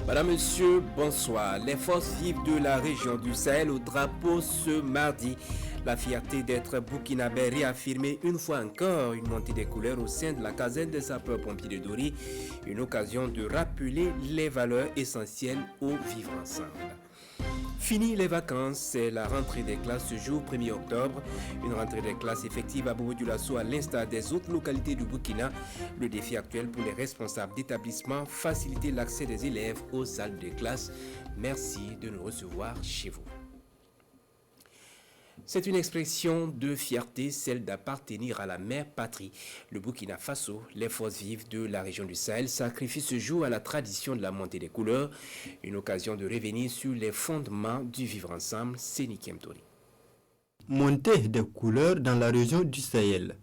Madame, Monsieur, bonsoir. Les forces vives de la région du Sahel au drapeau ce mardi. La fierté d'être burkinabé réaffirmée une fois encore, une montée des couleurs au sein de la caserne des sapeurs-pompiers de Dori. Une occasion de rappeler les valeurs essentielles au vivre ensemble. Fini les vacances, c'est la rentrée des classes ce jour 1er octobre. Une rentrée des classes effective à Bobo-Dioulasso à l'instar des autres localités du Burkina. Le défi actuel pour les responsables d'établissement, faciliter l'accès des élèves aux salles de classe. Merci de nous recevoir chez vous. C'est une expression de fierté, celle d'appartenir à la mère patrie. Le Burkina Faso, les forces vives de la région du Sahel, sacrifient ce jour à la tradition de la montée des couleurs, une occasion de revenir sur les fondements du vivre ensemble. Séniki Mtori. Montée des couleurs dans la région du Sahel.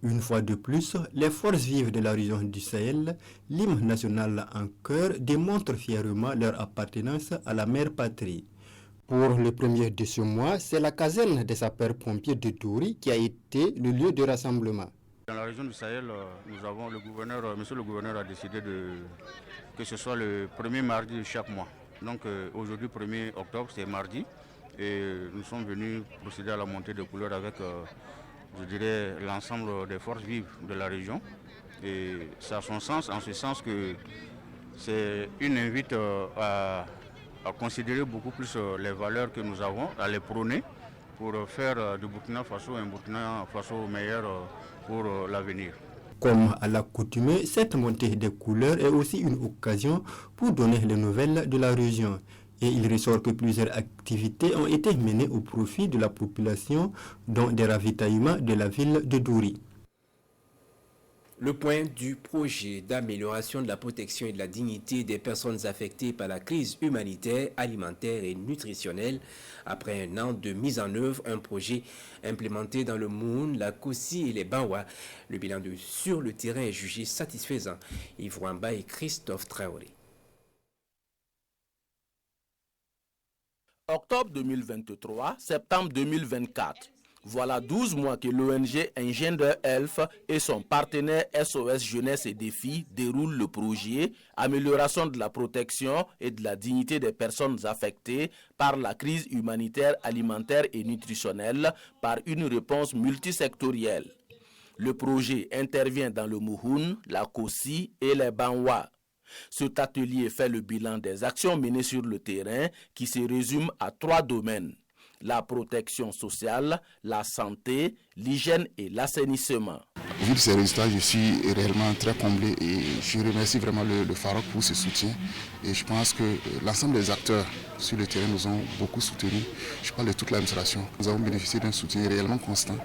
Une fois de plus, les forces vives de la région du Sahel, l'hymne national en chœur, démontrent fièrement leur appartenance à la mère patrie. Pour le premier de ce mois, c'est la caserne des sapeurs-pompiers de Dori qui a été le lieu de rassemblement. Dans la région du Sahel, nous avons monsieur le gouverneur a décidé que ce soit le premier mardi de chaque mois. Donc aujourd'hui, 1er octobre, c'est mardi. Et nous sommes venus procéder à la montée des couleurs avec, je dirais, l'ensemble des forces vives de la région. Et ça a son sens, en ce sens que c'est une invite à considérer beaucoup plus les valeurs que nous avons, à les prôner pour faire du Burkina Faso un Burkina Faso meilleur pour l'avenir. Comme à l'accoutumée, cette montée des couleurs est aussi une occasion pour donner les nouvelles de la région. Et il ressort que plusieurs activités ont été menées au profit de la population, dont des ravitaillements de la ville de Dori. Le point du projet d'amélioration de la protection et de la dignité des personnes affectées par la crise humanitaire, alimentaire et nutritionnelle. Après un an de mise en œuvre, un projet implémenté dans le Moun, la Kossi et les Banwa. Le bilan sur le terrain est jugé satisfaisant. Yves Wamba et Christophe Traoré. Octobre 2023, septembre 2024. Voilà 12 mois que l'ONG Engender Health et son partenaire SOS Jeunesse et Défis déroulent le projet Amélioration de la protection et de la dignité des personnes affectées par la crise humanitaire, alimentaire et nutritionnelle par une réponse multisectorielle. Le projet intervient dans le Mouhoun, la Kossi et les Banwa. Cet atelier fait le bilan des actions menées sur le terrain qui se résument à 3 domaines. La protection sociale, la santé, l'hygiène et l'assainissement. Vu de ces résultats, je suis réellement très comblé et je remercie vraiment le Farouk pour ce soutien. Et je pense que l'ensemble des acteurs sur le terrain nous ont beaucoup soutenus. Je parle de toute l'administration. Nous avons bénéficié d'un soutien réellement constant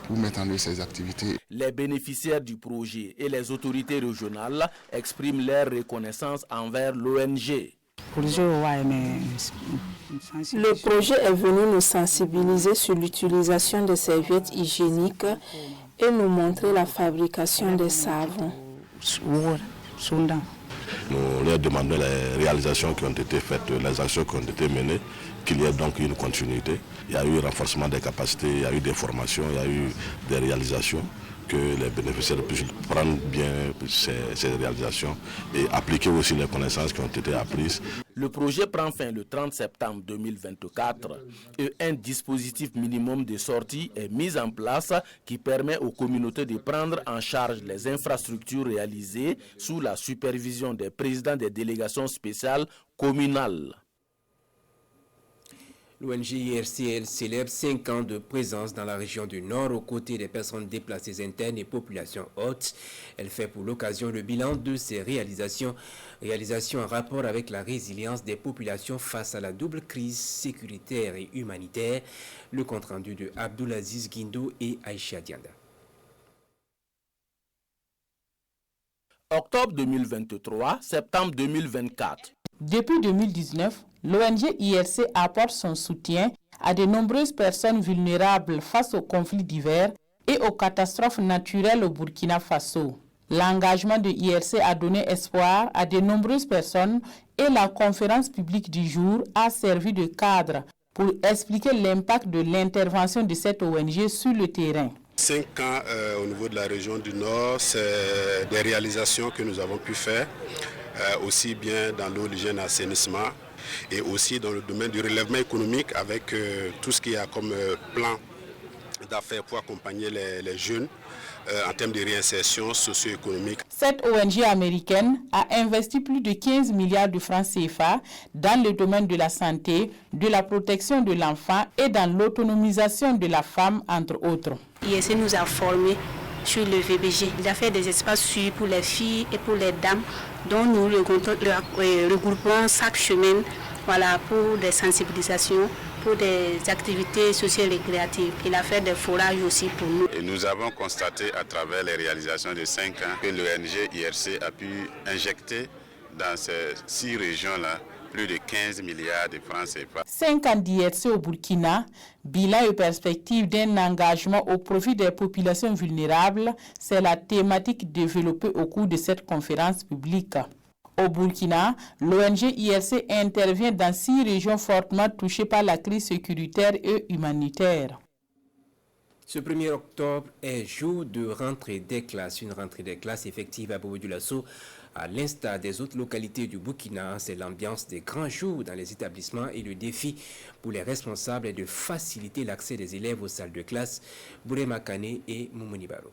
pour mettre en œuvre ces activités. Les bénéficiaires du projet et les autorités régionales expriment leur reconnaissance envers l'ONG. Le projet est venu nous sensibiliser sur l'utilisation des serviettes hygiéniques et nous montrer la fabrication des savons. Nous leur demandons les réalisations qui ont été faites, les actions qui ont été menées, qu'il y ait donc une continuité. Il y a eu un renforcement des capacités, il y a eu des formations, il y a eu des réalisations, que les bénéficiaires puissent prendre bien ces réalisations et appliquer aussi les connaissances qui ont été apprises. Le projet prend fin le 30 septembre 2024 et un dispositif minimum de sortie est mis en place qui permet aux communautés de prendre en charge les infrastructures réalisées sous la supervision des présidents des délégations spéciales communales. L'ONG IRCL célèbre 5 ans de présence dans la région du Nord aux côtés des personnes déplacées internes et populations hautes. Elle fait pour l'occasion le bilan de ses réalisations en rapport avec la résilience des populations face à la double crise sécuritaire et humanitaire. Le compte-rendu de Abdoulaziz Guindo et Aïcha Dianda. Octobre 2023, septembre 2024. Depuis 2019, l'ONG IRC apporte son soutien à de nombreuses personnes vulnérables face aux conflits divers et aux catastrophes naturelles au Burkina Faso. L'engagement de l'IRC a donné espoir à de nombreuses personnes et la conférence publique du jour a servi de cadre pour expliquer l'impact de l'intervention de cette ONG sur le terrain. 5 ans au niveau de la région du Nord, c'est des réalisations que nous avons pu faire. aussi bien dans l'eau, l'hygiène, l'assainissement, et aussi dans le domaine du relèvement économique avec tout ce qu'il y a comme plan d'affaires pour accompagner les jeunes en termes de réinsertion socio-économique. Cette ONG américaine a investi plus de 15 milliards de francs CFA dans le domaine de la santé, de la protection de l'enfant et dans l'autonomisation de la femme, entre autres. ISC nous a formés sur le VBG. Il a fait des espaces sûrs pour les filles et pour les dames, dont nous regroupons chaque semaine pour des sensibilisations, pour des activités sociales et créatives. Il a fait des forages aussi pour nous. Et nous avons constaté à travers les réalisations de 5 ans que l'ONG IRC a pu injecter dans ces 6 régions-là plus de 15 milliards de francs CFA. 5 ans d'IRC au Burkina, bilan et perspective d'un engagement au profit des populations vulnérables, c'est la thématique développée au cours de cette conférence publique. Au Burkina, l'ONG IRC intervient dans 6 régions fortement touchées par la crise sécuritaire et humanitaire. Ce 1er octobre est jour de rentrée des classes. Une rentrée des classes effective à Bobo-Dioulasso. À l'instar des autres localités du Burkina, c'est l'ambiance des grands jours dans les établissements et le défi pour les responsables est de faciliter l'accès des élèves aux salles de classe. Bourema Kane et Moumouni Baro.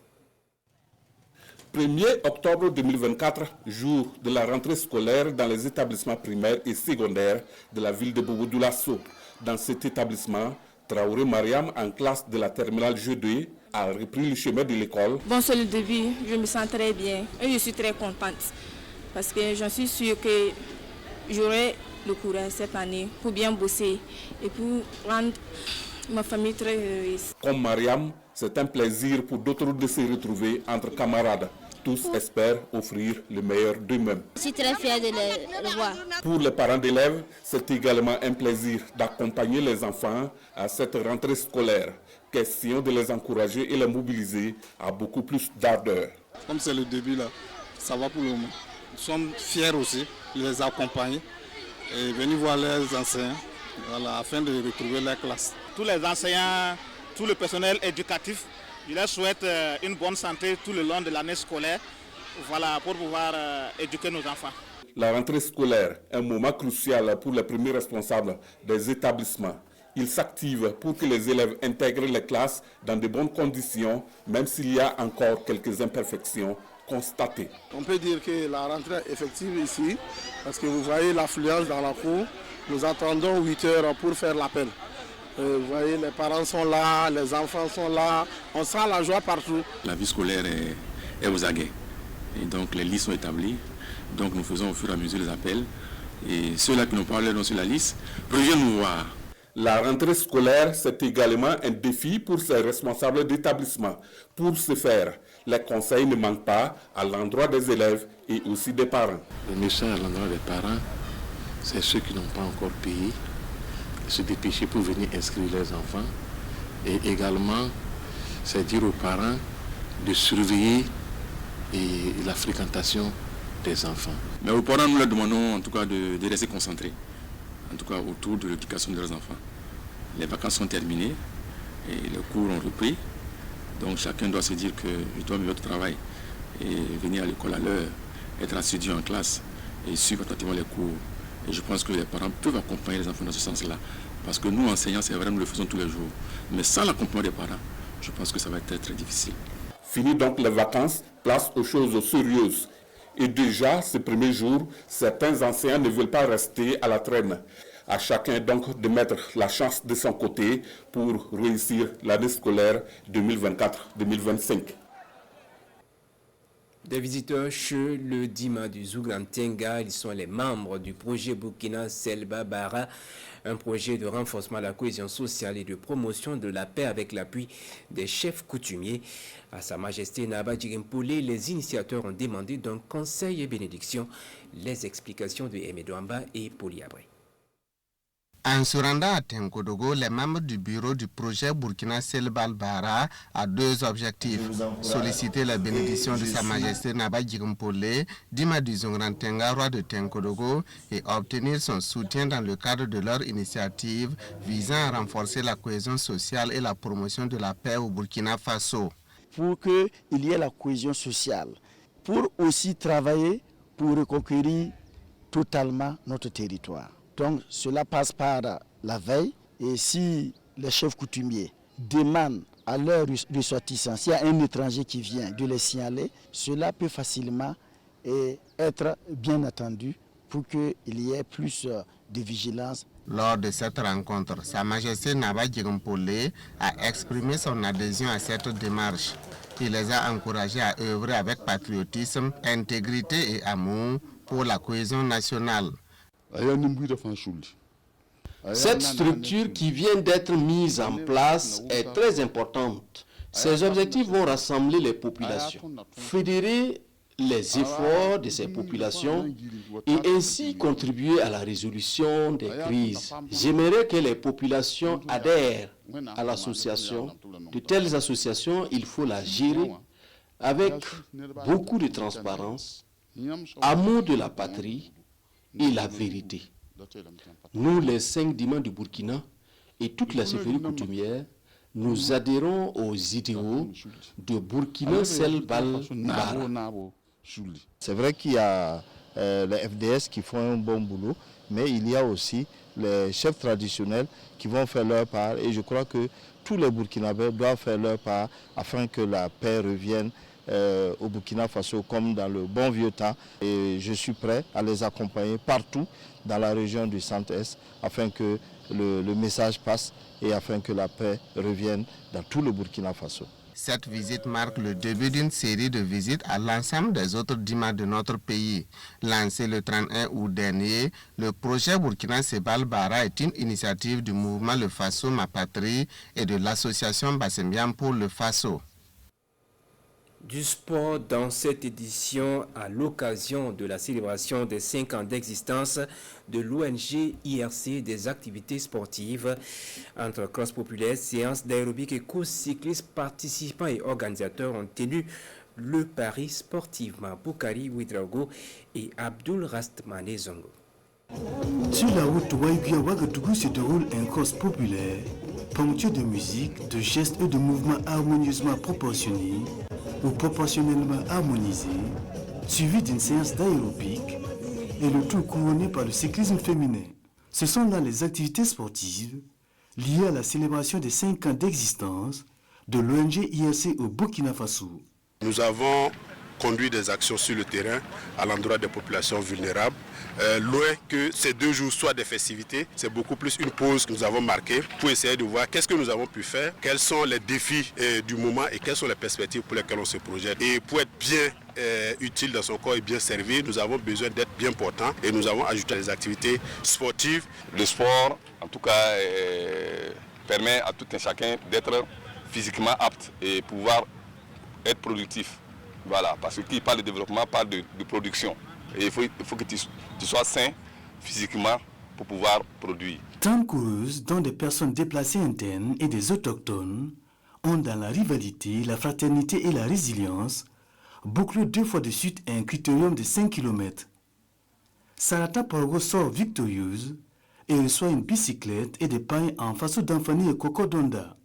1er octobre 2024, jour de la rentrée scolaire dans les établissements primaires et secondaires de la ville de Bobo-Dioulasso. Dans cet établissement, Traoré Mariam, en classe de la terminale G2, a repris le chemin de l'école. Bon, c'est le début, je me sens très bien et je suis très contente parce que j'en suis sûre que j'aurai le courage cette année pour bien bosser et pour rendre ma famille très heureuse. Comme Mariam, c'est un plaisir pour d'autres de se retrouver entre camarades. Tous espèrent offrir le meilleur d'eux-mêmes. Je suis très fière de les voir. Pour les parents d'élèves, c'est également un plaisir d'accompagner les enfants à cette rentrée scolaire. Question de les encourager et les mobiliser à beaucoup plus d'ardeur. Comme c'est le début là, ça va pour le moment. Nous sommes fiers aussi de les accompagner et venir voir les enseignants afin de retrouver leur classe. Tous les enseignants, tout le personnel éducatif, je leur souhaite une bonne santé tout le long de l'année scolaire, pour pouvoir éduquer nos enfants. La rentrée scolaire est un moment crucial pour les premiers responsables des établissements. Ils s'activent pour que les élèves intègrent les classes dans de bonnes conditions, même s'il y a encore quelques imperfections constatées. On peut dire que la rentrée est effective ici, parce que vous voyez l'affluence dans la cour. Nous attendons 8 heures pour faire l'appel. Vous voyez, les parents sont là, les enfants sont là, on sent la joie partout. La vie scolaire est aux aguets. Et donc les listes sont établies. Donc nous faisons au fur et à mesure les appels. Et ceux-là qui nous parlent sur la liste, reviennent nous voir. La rentrée scolaire, c'est également un défi pour ces responsables d'établissement. Pour ce faire, les conseils ne manquent pas à l'endroit des élèves et aussi des parents. Le message à l'endroit des parents, c'est ceux qui n'ont pas encore payé, se dépêcher pour venir inscrire les enfants. Et également, c'est dire aux parents de surveiller la fréquentation des enfants. Mais aux parents, nous leur demandons en tout cas de rester concentrés, en tout cas autour de l'éducation de leurs enfants. Les vacances sont terminées et les cours ont repris. Donc chacun doit se dire qu'il doit mener notre travail et venir à l'école à l'heure, être assidu en classe et suivre attentivement les cours. Et je pense que les parents peuvent accompagner les enfants dans ce sens-là. Parce que nous, enseignants, c'est vrai, nous le faisons tous les jours. Mais sans l'accompagnement des parents, je pense que ça va être très, très difficile. Fini donc les vacances, place aux choses sérieuses. Et déjà, ces premiers jours, certains enseignants ne veulent pas rester à la traîne. À chacun donc de mettre la chance de son côté pour réussir l'année scolaire 2024-2025. Des visiteurs chez le Dima du Zouglantenga, ils sont les membres du projet Burkina Selba Bara, un projet de renforcement de la cohésion sociale et de promotion de la paix avec l'appui des chefs coutumiers. À Sa Majesté Naba Djirimpole, les initiateurs ont demandé d'un conseil et bénédiction. Les explications de Aimé Douamba et Poli Abré. En se rendant à Tenkodogo, les membres du bureau du projet Burkina Selba Bara a 2 objectifs. Solliciter la bénédiction de Sa Majesté Naba Djirimpole, Dima du Zouglantenga, roi de Tenkodogo, et obtenir son soutien dans le cadre de leur initiative visant à renforcer la cohésion sociale et la promotion de la paix au Burkina Faso. Pour qu'il y ait la cohésion sociale, pour aussi travailler pour reconquérir totalement notre territoire. Donc cela passe par la veille, et si les chefs coutumiers demandent à leurs ressortissants, s'il y a un étranger qui vient, de les signaler, cela peut facilement être bien attendu pour qu'il y ait plus de vigilance. Lors de cette rencontre, Sa Majesté Naba Djigmpolé a exprimé son adhésion à cette démarche. Il les a encouragés à œuvrer avec patriotisme, intégrité et amour pour la cohésion nationale. Cette structure qui vient d'être mise en place est très importante. Ces objectifs vont rassembler les populations, fédérer les efforts de ces populations et ainsi contribuer à la résolution des crises. J'aimerais que les populations adhèrent à l'association. De telles associations, il faut la gérer avec beaucoup de transparence, amour de la patrie et la vérité. Nous, les 5 dimans du Burkina et toute la chefferie coutumière, nous adhérons aux idéaux de Burkina Selbal Bara. C'est vrai qu'il y a les FDS qui font un bon boulot, mais il y a aussi les chefs traditionnels qui vont faire leur part, et je crois que tous les Burkinabés doivent faire leur part afin que la paix revienne au Burkina Faso comme dans le bon vieux temps, et je suis prêt à les accompagner partout dans la région du Centre-Est afin que le message passe et afin que la paix revienne dans tout le Burkina Faso. Cette visite marque le début d'une série de visites à l'ensemble des autres dimans de notre pays. Lancé le 31 août dernier, le projet Burkina Selbal Bara est une initiative du mouvement Le Faso Ma Patrie et de l'association Bassembian pour le Faso. Du sport dans cette édition à l'occasion de la célébration des 5 ans d'existence de l'ONG IRC des activités sportives. Entre cross populaire, séances d'aérobic et courses cyclistes, participants et organisateurs ont tenu le pari sportivement. Boukari Ouidraogo et Abdul Rastmane Zongo. Sur la route Ouaïguia-Ouagadougou se déroule un cross populaire, ponctué de musique, de gestes et de mouvements harmonieusement proportionnés ou proportionnellement harmonisés, suivi d'une séance d'aérobic et le tout couronné par le cyclisme féminin. Ce sont là les activités sportives liées à la célébration des 5 ans d'existence de l'ONG IRC au Burkina Faso. Nous avons conduit des actions sur le terrain à l'endroit des populations vulnérables. Loin que ces 2 jours soient des festivités, c'est beaucoup plus une pause que nous avons marquée pour essayer de voir qu'est-ce que nous avons pu faire, quels sont les défis du moment et quelles sont les perspectives pour lesquelles on se projette. Et pour être bien utile dans son corps et bien servi, nous avons besoin d'être bien portants et nous avons ajouté les activités sportives. Le sport, en tout cas, permet à tout un chacun d'être physiquement apte et pouvoir être productif. Voilà, parce que qui parle de développement parle de production. Et il faut que tu sois sain physiquement pour pouvoir produire. 30 coureuses, dont des personnes déplacées internes et des autochtones, ont dans la rivalité, la fraternité et la résilience bouclé 2 fois de suite un critérium de 5 km. Sarata Porgo sort victorieuse et reçoit une bicyclette et des pains en face d'Anfani et Coco Donda.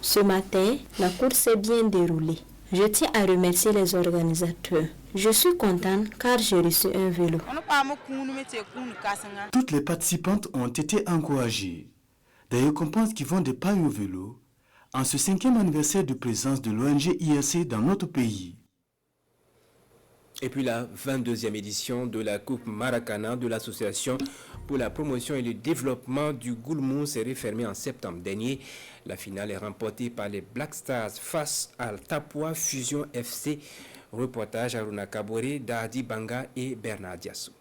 Ce matin, la course s'est bien déroulée. Je tiens à remercier les organisateurs. Je suis contente car j'ai reçu un vélo. Toutes les participantes ont été encouragées. Des récompenses qui vont des pains au vélo en ce 5e anniversaire de présence de l'ONG IRC dans notre pays. Et puis la 22e édition de la Coupe Maracana de l'Association pour la promotion et le développement du Goulmou s'est refermée en septembre dernier. La finale est remportée par les Black Stars face à Tapua Fusion FC. Reportage Aruna Kabore, Dadi Banga et Bernard Diassou.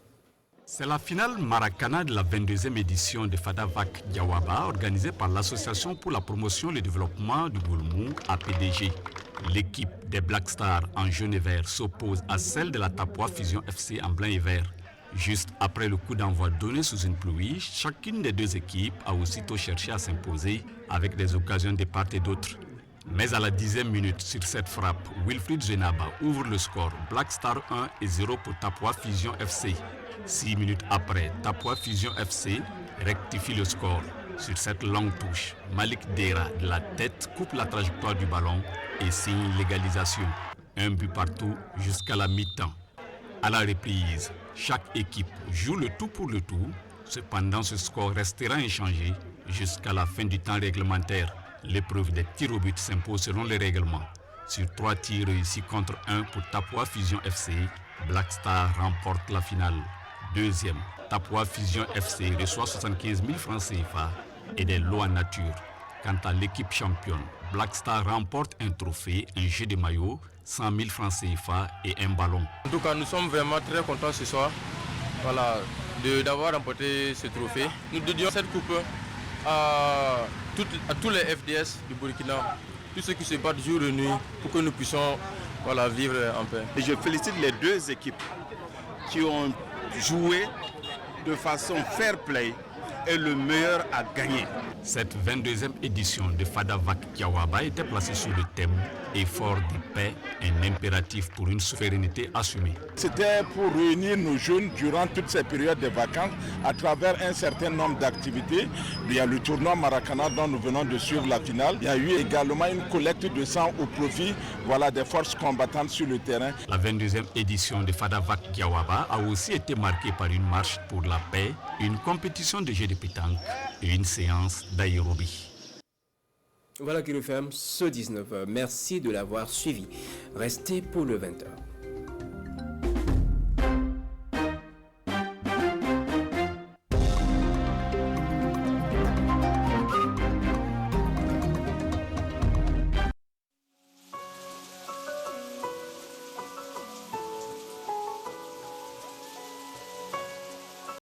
C'est la finale Maracana de la 22e édition de Fadavak Diawaba organisée par l'Association pour la promotion et le développement du Goulmou, APDG. L'équipe des Black Stars en jaune et vert s'oppose à celle de la Tapua Fusion FC en blanc et vert. Juste après le coup d'envoi donné sous une pluie, chacune des 2 équipes a aussitôt cherché à s'imposer avec des occasions de part et d'autre. Mais à la 10e minute, sur cette frappe, Wilfried Zenaba ouvre le score. Black Star 1 et 0 pour Tapua Fusion FC. 6 minutes après, Tapua Fusion FC rectifie le score. Sur cette longue touche, Malik Dera de la tête coupe la trajectoire du ballon et signe l'égalisation. 1 but partout jusqu'à la mi-temps. À la reprise, chaque équipe joue le tout pour le tout. Cependant, ce score restera inchangé jusqu'à la fin du temps réglementaire. L'épreuve des tirs au but s'impose selon les règlements. Sur 3 tirs réussis contre 1 pour Tapoua Fusion FC, Black Star remporte la finale. Deuxième, Tapoua Fusion FC reçoit 75 000 francs CFA et des lots en nature. Quant à l'équipe championne, Black Star remporte un trophée, un jeu de maillot, 100 000 francs CFA et un ballon. En tout cas, nous sommes vraiment très contents ce soir d'avoir remporté ce trophée. Nous dédions cette coupe à tous les FDS du Burkina, tous ceux qui se battent jour et nuit pour que nous puissions vivre en paix. Et je félicite les 2 équipes qui ont joué de façon fair play et le meilleur a gagné. Cette 22e édition de FADAVAC Diawaba était placée sous le thème « Effort de paix, un impératif pour une souveraineté assumée ». C'était pour réunir nos jeunes durant toutes ces périodes de vacances à travers un certain nombre d'activités. Il y a le tournoi Maracana dont nous venons de suivre la finale. Il y a eu également une collecte de sang au profit des forces combattantes sur le terrain. La 22e édition de FADAVAC Diawaba a aussi été marquée par une marche pour la paix, une compétition de jeux de pétanque et une séance d'aérobie. Voilà qui nous ferme ce 19h. Merci de l'avoir suivi. Restez pour le 20h.